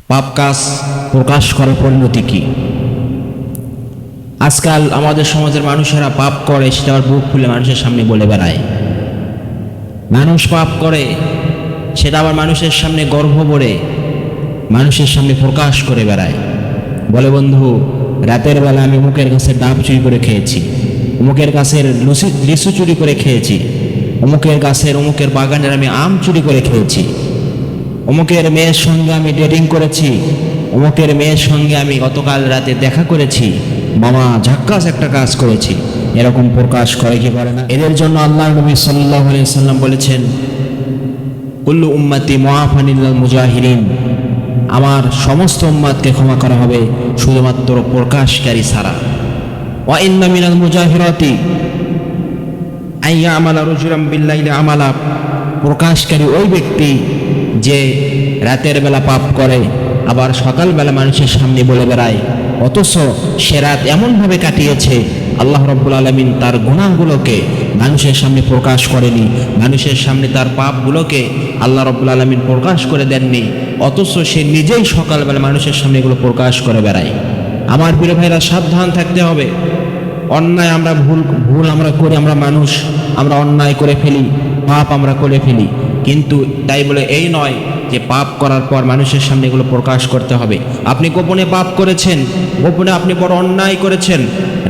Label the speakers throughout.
Speaker 1: পাপ কাজ প্রকাশ করার পরিণতি কি? আজকাল আমাদের সমাজের মানুষেরা পাপ করে সেটা আবার বুক খুলে মানুষের সামনে বলে বেড়ায়। মানুষ পাপ করে সেটা আবার মানুষের সামনে গর্ব ভরে মানুষের সামনে প্রকাশ করে বেড়ায়। বলে, বন্ধু, রাতের বেলা আমি অমুকের গাছের ডাব চুরি করে খেয়েছি, অমুকের গাছের লিচু চুরি করে খেয়েছি, অমুকের গাছের অমুকের বাগানের আমি আম চুরি করে খেয়েছি, অমুকের মেয়ের সঙ্গে আমি ডেটিং করেছি, অমুকের মেয়ের সঙ্গে আমি গতকাল রাতে দেখা করেছি, মামা ঝাক্কাস একটা কাজ করেছি। এরকম প্রকাশ করে কি করে না? এদের জন্য আল্লাহ নবী সাল্লাল্লাহু আলাইহি ওয়াসাল্লাম বলেছেন, কুল্লু উম্মতি মুআফান ইল্লাল মুজাহিরিন, আমার সমস্ত উম্মতকে ক্ষমা করা হবে শুধুমাত্র প্রকাশকারী ছাড়া। ওয়া ইন্না মিনাল মুজাহিরাতি আইয়া আমালা রাজুলাম বিল্লাইলি আমালা, প্রকাশকারী ওই ব্যক্তি যে রাতের বেলা পাপ করে আবার সকালবেলা মানুষের সামনে বলে বেড়ায়, অথচ সে রাত এমনভাবে কাটিয়েছে আল্লাহ রাব্বুল আলামিন তার গুনাহগুলোকে মানুষের সামনে প্রকাশ করেনি, মানুষের সামনে তার পাপগুলোকে আল্লাহ রাব্বুল আলামিন প্রকাশ করে দেননি, অথচ সে নিজেই সকালবেলা মানুষের সামনে এগুলো প্রকাশ করে বেড়ায়। আমার প্রিয় ভাইরা, সাবধান থাকতে হবে। অন্যায় আমরা ভুল আমরা করি, আমরা মানুষ, আমরা অন্যায় করে ফেলি, পাপ আমরা করে ফেলি, কিন্তু তাই বলে এই নয় যে পাপ করার পর মানুষের সামনে এগুলো প্রকাশ করতে হবে। আপনি গোপনে পাপ করেছেন, গোপনে আপনি বড় অন্যায় করেছেন,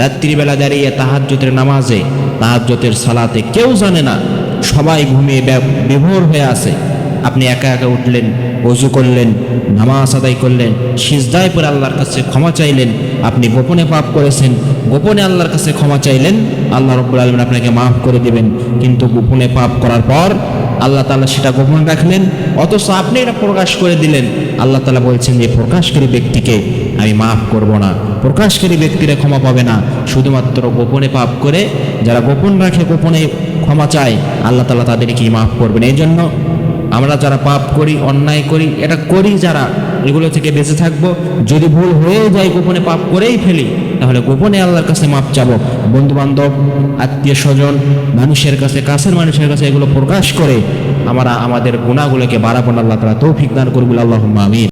Speaker 1: রাত্রিবেলা দাঁড়িয়ে তাহাজ্জুদের নামাজে, তাহাজ্জুদের সালাতে কেউ জানে না, সবাই ঘুমিয়ে বিভোর হয়ে আছে, আপনি একা একা উঠলেন, ওযু করলেন, নামাজ আদায় করলেন, সিজদায় পড়ে আল্লাহর কাছে ক্ষমা চাইলেন। আপনি গোপনে পাপ করেছেন, গোপনে আল্লাহর কাছে ক্ষমা চাইলেন, আল্লাহ রাব্বুল আলামিন আপনাকে মাফ করে দিবেন। কিন্তু গোপনে পাপ করার পর আল্লাহ তাআলা সেটা গোপন রাখলেন, অথচ আপনি এটা প্রকাশ করে দিলেন। আল্লাহ তাআলা বলছেন যে প্রকাশকারী ব্যক্তিকে আমি মাফ করব না, প্রকাশকারী ব্যক্তিরা ক্ষমা পাবে না। শুধুমাত্র গোপনে পাপ করে যারা গোপন রাখে, গোপনে ক্ষমা চায়, আল্লাহ তাআলা তাদেরকেই মাফ করবেন। এই জন্য আমরা যারা পাপ করি, অন্যায় করি, এটা করি যারা, এগুলো থেকে বেঁচে থাকবো। যদি ভুল হয়ে যায়, গোপনে পাপ করেই ফেলি, তাহলে গোপনে আল্লাহর কাছে মাপ চাবো। বন্ধু বান্ধব, আত্মীয় স্বজন, মানুষের কাছে, কাছের মানুষের কাছে এগুলো প্রকাশ করে আমরা আমাদের গুনাহগুলোকে বাড়াবো না। আল্লাহ তাআলা তৌফিক দান করুন। আল্লাহুম্মা আমিন।